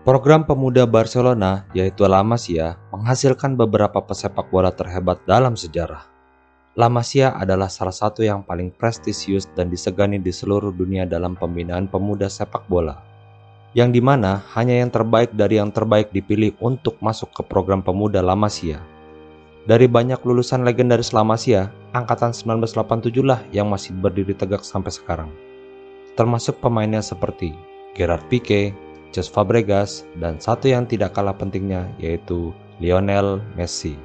Program pemuda Barcelona, yaitu La Masia, menghasilkan beberapa pesepak bola terhebat dalam sejarah. La Masia adalah salah satu yang paling prestisius dan disegani di seluruh dunia dalam pembinaan pemuda sepak bola, yang dimana hanya yang terbaik dari yang terbaik dipilih untuk masuk ke program pemuda La Masia. Dari banyak lulusan legendaris La Masia, angkatan 1987 lah yang masih berdiri tegak sampai sekarang. Termasuk pemainnya seperti Gerard Pique, Cesc Fabregas, dan satu yang tidak kalah pentingnya yaitu Lionel Messi.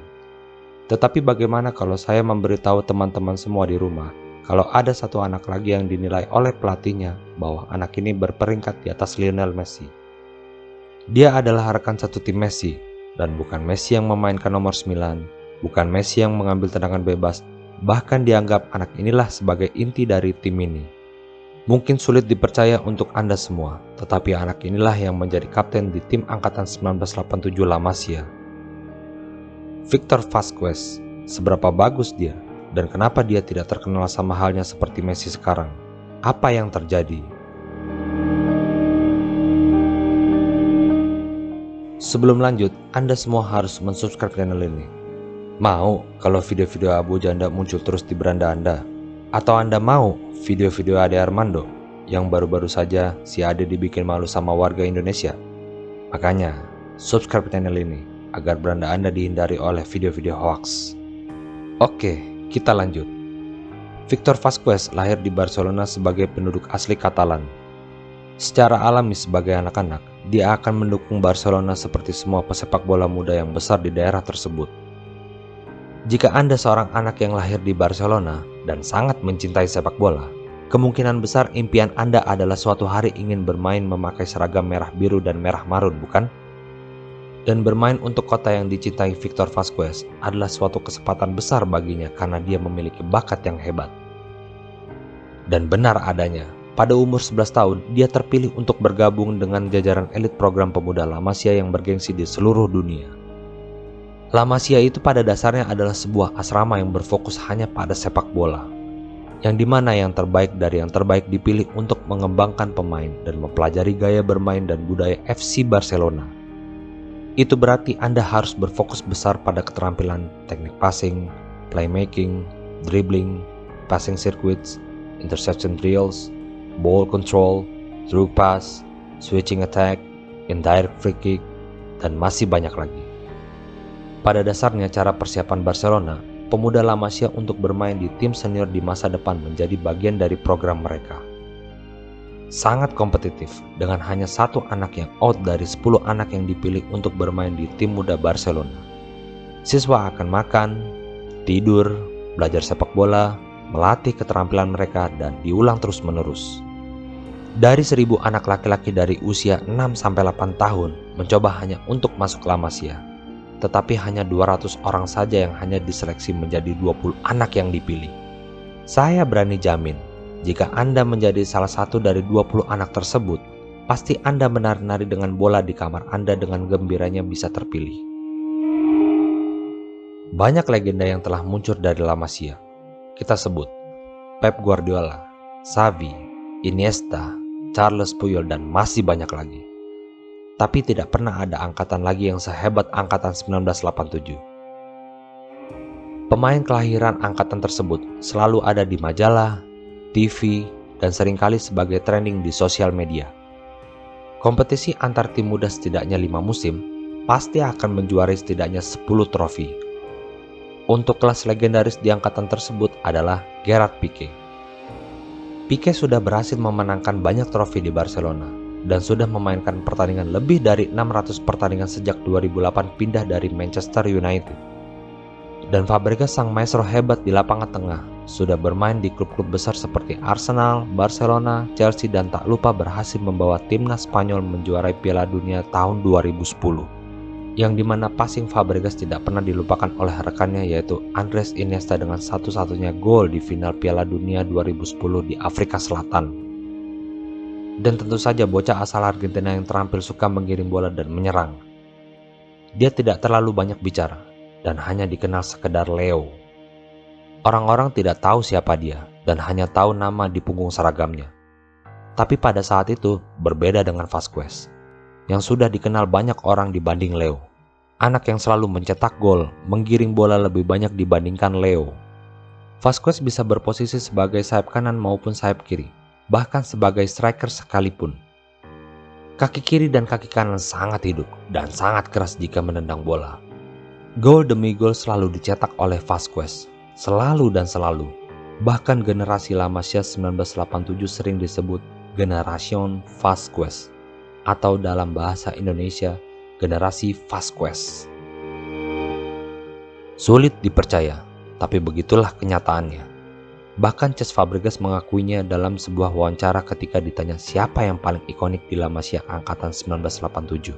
Tetapi bagaimana kalau saya memberitahu teman-teman semua di rumah kalau ada satu anak lagi yang dinilai oleh pelatihnya bahwa anak ini berperingkat di atas Lionel Messi. Dia adalah rekan satu tim Messi, dan bukan Messi yang memainkan nomor 9, bukan Messi yang mengambil tendangan bebas, bahkan dianggap anak inilah sebagai inti dari tim ini. Mungkin sulit dipercaya untuk Anda semua, tetapi anak inilah yang menjadi kapten di tim angkatan 1987 La Masia. Victor Vazquez, seberapa bagus dia, dan kenapa dia tidak terkenal sama halnya seperti Messi sekarang? Apa yang terjadi? Sebelum lanjut, Anda semua harus mensubscribe channel ini. Mau kalau video-video Abu Janda muncul terus di beranda Anda? Atau Anda mau video-video Ade Armando yang baru-baru saja si Ade dibikin malu sama warga Indonesia? Makanya, subscribe channel ini agar beranda Anda dihindari oleh video-video hoax. Oke, kita lanjut. Victor Vazquez lahir di Barcelona sebagai penduduk asli Katalan. Secara alami sebagai anak-anak, dia akan mendukung Barcelona seperti semua pesepak bola muda yang besar di daerah tersebut. Jika Anda seorang anak yang lahir di Barcelona dan sangat mencintai sepak bola, kemungkinan besar impian Anda adalah suatu hari ingin bermain memakai seragam merah biru dan merah marun, bukan? Dan bermain untuk kota yang dicintai Victor Vazquez adalah suatu kesempatan besar baginya karena dia memiliki bakat yang hebat. Dan benar adanya, pada umur 11 tahun dia terpilih untuk bergabung dengan jajaran elit program pemuda La Masia yang bergengsi di seluruh dunia. La Masia itu pada dasarnya adalah sebuah asrama yang berfokus hanya pada sepak bola, yang dimana yang terbaik dari yang terbaik dipilih untuk mengembangkan pemain dan mempelajari gaya bermain dan budaya FC Barcelona. Itu berarti Anda harus berfokus besar pada keterampilan teknik passing, playmaking, dribbling, passing circuits, interception drills, ball control, through pass, switching attack, indirect free kick, dan masih banyak lagi. Pada dasarnya cara persiapan Barcelona, pemuda La Masia untuk bermain di tim senior di masa depan menjadi bagian dari program mereka. Sangat kompetitif dengan hanya satu anak yang out dari 10 anak yang dipilih untuk bermain di tim muda Barcelona. Siswa akan makan, tidur, belajar sepak bola, melatih keterampilan mereka dan diulang terus-menerus. Dari 1000 anak laki-laki dari usia 6-8 tahun mencoba hanya untuk masuk La Masia. Tetapi hanya 200 orang saja yang hanya diseleksi menjadi 20 anak yang dipilih. Saya berani jamin, jika Anda menjadi salah satu dari 20 anak tersebut, pasti Anda menari-nari dengan bola di kamar Anda dengan gembiranya bisa terpilih. Banyak legenda yang telah muncul dari La Masia. Kita sebut Pep Guardiola, Xavi, Iniesta, Charles Puyol, dan masih banyak lagi. Tapi tidak pernah ada angkatan lagi yang sehebat angkatan 1987. Pemain kelahiran angkatan tersebut selalu ada di majalah, TV, dan seringkali sebagai trending di sosial media. Kompetisi antar tim muda setidaknya 5 musim pasti akan menjuarai setidaknya 10 trofi. Untuk kelas legendaris di angkatan tersebut adalah Gerard Pique. Pique sudah berhasil memenangkan banyak trofi di Barcelona dan sudah memainkan pertandingan lebih dari 600 pertandingan sejak 2008 pindah dari Manchester United. Dan Fabregas sang maestro hebat di lapangan tengah sudah bermain di klub-klub besar seperti Arsenal, Barcelona, Chelsea, dan tak lupa berhasil membawa timnas Spanyol menjuarai Piala Dunia tahun 2010, yang dimana passing Fabregas tidak pernah dilupakan oleh rekannya yaitu Andres Iniesta dengan satu-satunya gol di final Piala Dunia 2010 di Afrika Selatan. Dan tentu saja bocah asal Argentina yang terampil suka mengirim bola dan menyerang. Dia tidak terlalu banyak bicara dan hanya dikenal sekedar Leo. Orang-orang tidak tahu siapa dia dan hanya tahu nama di punggung seragamnya. Tapi pada saat itu berbeda dengan Vazquez, yang sudah dikenal banyak orang dibanding Leo. Anak yang selalu mencetak gol, menggiring bola lebih banyak dibandingkan Leo. Vasquez bisa berposisi sebagai sayap kanan maupun sayap kiri, bahkan sebagai striker sekalipun. Kaki kiri dan kaki kanan sangat hidup dan sangat keras jika menendang bola. Gol demi gol selalu dicetak oleh Vasquez, selalu dan selalu. Bahkan generasi La Masia 1987 sering disebut Generation Vasquez, atau dalam bahasa Indonesia, generasi Vasquez. Sulit dipercaya, tapi begitulah kenyataannya. Bahkan Cesc Fabregas mengakuinya dalam sebuah wawancara ketika ditanya siapa yang paling ikonik di La Masia angkatan 1987.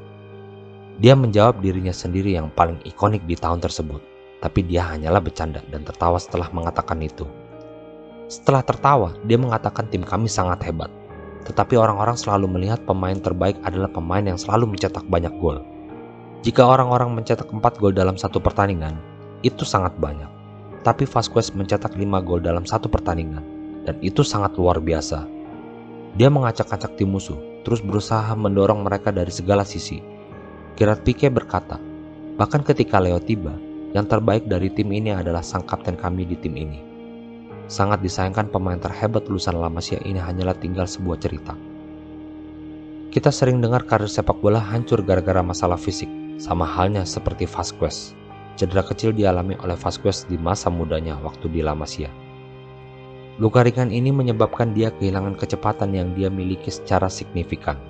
Dia menjawab dirinya sendiri yang paling ikonik di tahun tersebut, tapi dia hanyalah bercanda dan tertawa setelah mengatakan itu. Setelah tertawa, dia mengatakan tim kami sangat hebat, tetapi orang-orang selalu melihat pemain terbaik adalah pemain yang selalu mencetak banyak gol. Jika orang-orang mencetak 4 gol dalam satu pertandingan, itu sangat banyak. Tapi Vasquez mencetak 5 gol dalam satu pertandingan, dan itu sangat luar biasa. Dia mengacak-acak tim musuh, terus berusaha mendorong mereka dari segala sisi. Gerard Pique berkata, bahkan ketika Leo tiba, yang terbaik dari tim ini adalah sang kapten kami di tim ini. Sangat disayangkan pemain terhebat lulusan La Masia ini hanyalah tinggal sebuah cerita. Kita sering dengar karir sepak bola hancur gara-gara masalah fisik, sama halnya seperti Vasquez. Cedera kecil dialami oleh Vasquez di masa mudanya waktu di La Masia. Luka ringan ini menyebabkan dia kehilangan kecepatan yang dia miliki secara signifikan.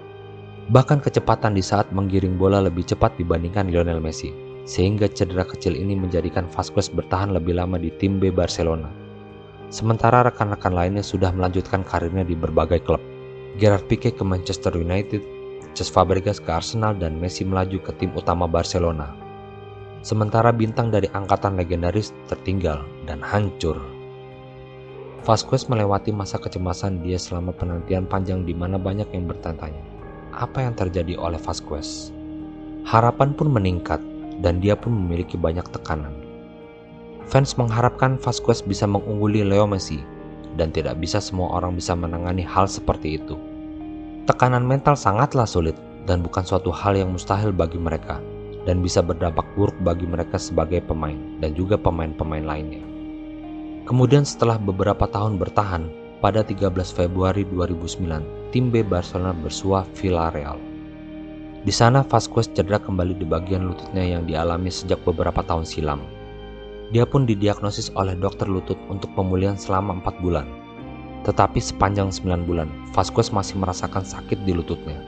Bahkan kecepatan di saat menggiring bola lebih cepat dibandingkan Lionel Messi, sehingga cedera kecil ini menjadikan Vasquez bertahan lebih lama di tim B Barcelona. Sementara rekan-rekan lainnya sudah melanjutkan karirnya di berbagai klub. Gerard Pique ke Manchester United, Cesc Fabregas ke Arsenal, dan Messi melaju ke tim utama Barcelona. Sementara bintang dari angkatan legendaris tertinggal dan hancur. Vasquez melewati masa kecemasan dia selama penantian panjang di mana banyak yang bertanya, apa yang terjadi oleh Vasquez? Harapan pun meningkat dan dia pun memiliki banyak tekanan. Fans mengharapkan Vasquez bisa mengungguli Leo Messi dan tidak bisa semua orang bisa menangani hal seperti itu. Tekanan mental sangatlah sulit dan bukan suatu hal yang mustahil bagi mereka, dan bisa berdampak buruk bagi mereka sebagai pemain dan juga pemain-pemain lainnya. Kemudian setelah beberapa tahun bertahan, pada 13 Februari 2009, tim B Barcelona bersua Villarreal. Di sana Vasquez cedera kembali di bagian lututnya yang dialami sejak beberapa tahun silam. Dia pun didiagnosis oleh dokter lutut untuk pemulihan selama 4 bulan. Tetapi sepanjang 9 bulan, Vasquez masih merasakan sakit di lututnya.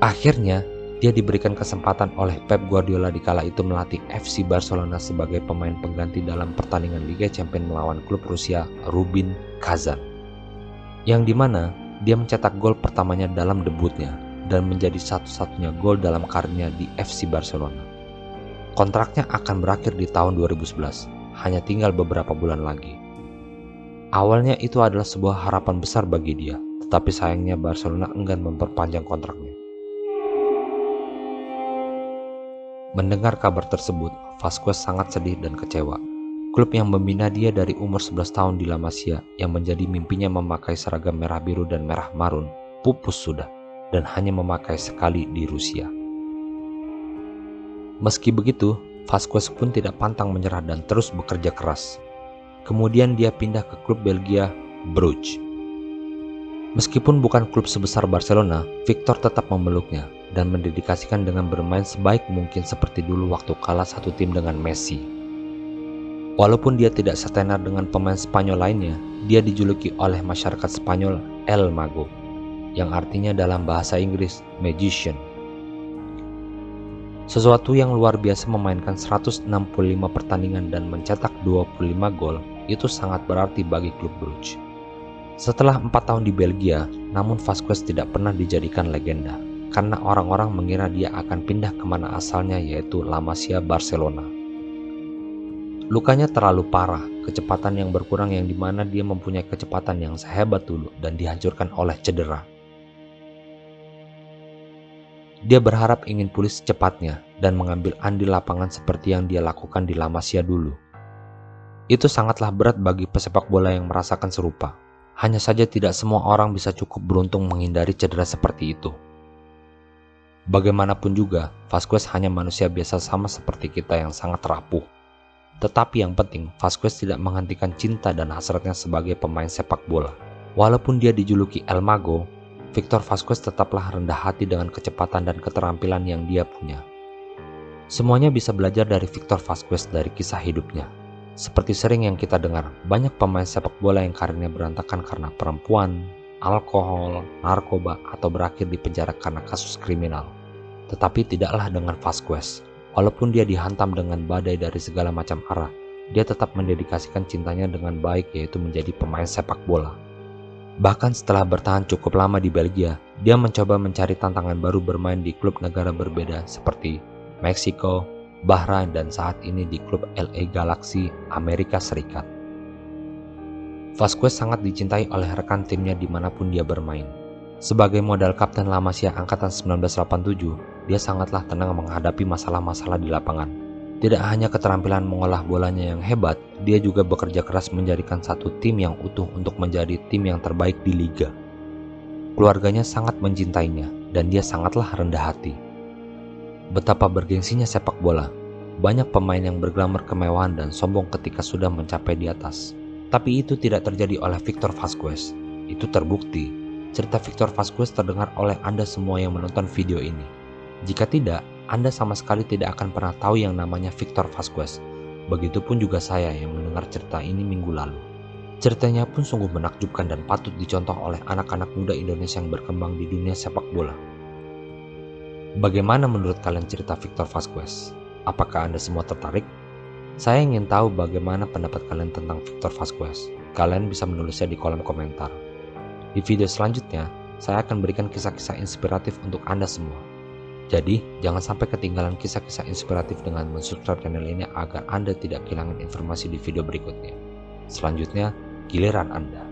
Akhirnya, dia diberikan kesempatan oleh Pep Guardiola di kala itu melatih FC Barcelona sebagai pemain pengganti dalam pertandingan Liga Champions melawan klub Rusia Rubin Kazan. Yang dimana dia mencetak gol pertamanya dalam debutnya dan menjadi satu-satunya gol dalam karirnya di FC Barcelona. Kontraknya akan berakhir di tahun 2011, hanya tinggal beberapa bulan lagi. Awalnya itu adalah sebuah harapan besar bagi dia, tetapi sayangnya Barcelona enggan memperpanjang kontraknya. Mendengar kabar tersebut, Vasquez sangat sedih dan kecewa. Klub yang membina dia dari umur 11 tahun di La Masia yang menjadi mimpinya memakai seragam merah biru dan merah marun, pupus sudah, dan hanya memakai sekali di Rusia. Meski begitu, Vasquez pun tidak pantang menyerah dan terus bekerja keras. Kemudian dia pindah ke klub Belgia, Brugge. Meskipun bukan klub sebesar Barcelona, Victor tetap memeluknya dan mendedikasikan dengan bermain sebaik mungkin seperti dulu waktu kalah satu tim dengan Messi. Walaupun dia tidak setenar dengan pemain Spanyol lainnya, dia dijuluki oleh masyarakat Spanyol El Mago, yang artinya dalam bahasa Inggris magician. Sesuatu yang luar biasa memainkan 165 pertandingan dan mencetak 25 gol, itu sangat berarti bagi klub Brugge. Setelah 4 tahun di Belgia, namun Vasquez tidak pernah dijadikan legenda, karena orang-orang mengira dia akan pindah kemana asalnya, yaitu La Masia Barcelona. Lukanya terlalu parah, kecepatan yang berkurang yang dimana dia mempunyai kecepatan yang sehebat dulu dan dihancurkan oleh cedera. Dia berharap ingin pulih secepatnya dan mengambil andil lapangan seperti yang dia lakukan di La Masia dulu. Itu sangatlah berat bagi pesepak bola yang merasakan serupa. Hanya saja tidak semua orang bisa cukup beruntung menghindari cedera seperti itu. Bagaimanapun juga, Vasquez hanya manusia biasa sama seperti kita yang sangat rapuh. Tetapi yang penting, Vasquez tidak menghentikan cinta dan hasratnya sebagai pemain sepak bola. Walaupun dia dijuluki El Mago, Victor Vasquez tetaplah rendah hati dengan kecepatan dan keterampilan yang dia punya. Semuanya bisa belajar dari Victor Vasquez dari kisah hidupnya. Seperti sering yang kita dengar, banyak pemain sepak bola yang karirnya berantakan karena perempuan, alkohol, narkoba, atau berakhir di penjara karena kasus kriminal. Tetapi tidaklah dengan Vasquez. Walaupun dia dihantam dengan badai dari segala macam arah, dia tetap mendedikasikan cintanya dengan baik, yaitu menjadi pemain sepak bola. Bahkan setelah bertahan cukup lama di Belgia, dia mencoba mencari tantangan baru bermain di klub negara berbeda seperti Meksiko, Bahrain, dan saat ini di klub LA Galaxy, Amerika Serikat. Vasquez sangat dicintai oleh rekan timnya dimanapun dia bermain. Sebagai modal kapten La Masia angkatan 1987, dia sangatlah tenang menghadapi masalah-masalah di lapangan. Tidak hanya keterampilan mengolah bolanya yang hebat, dia juga bekerja keras menjadikan satu tim yang utuh untuk menjadi tim yang terbaik di liga. Keluarganya sangat mencintainya, dan dia sangatlah rendah hati. Betapa bergengsinya sepak bola. Banyak pemain yang berglamor kemewahan dan sombong ketika sudah mencapai di atas. Tapi itu tidak terjadi oleh Victor Vasquez. Itu terbukti. Cerita Victor Vasquez terdengar oleh Anda semua yang menonton video ini. Jika tidak, Anda sama sekali tidak akan pernah tahu yang namanya Victor Vasquez. Begitupun juga saya yang mendengar cerita ini minggu lalu. Ceritanya pun sungguh menakjubkan dan patut dicontoh oleh anak-anak muda Indonesia yang berkembang di dunia sepak bola. Bagaimana menurut kalian cerita Victor Vasquez? Apakah Anda semua tertarik? Saya ingin tahu bagaimana pendapat kalian tentang Victor Vasquez. Kalian bisa menulisnya di kolom komentar. Di video selanjutnya, saya akan berikan kisah-kisah inspiratif untuk Anda semua. Jadi, jangan sampai ketinggalan kisah-kisah inspiratif dengan mensubscribe channel ini agar Anda tidak kehilangan informasi di video berikutnya. Selanjutnya, giliran Anda.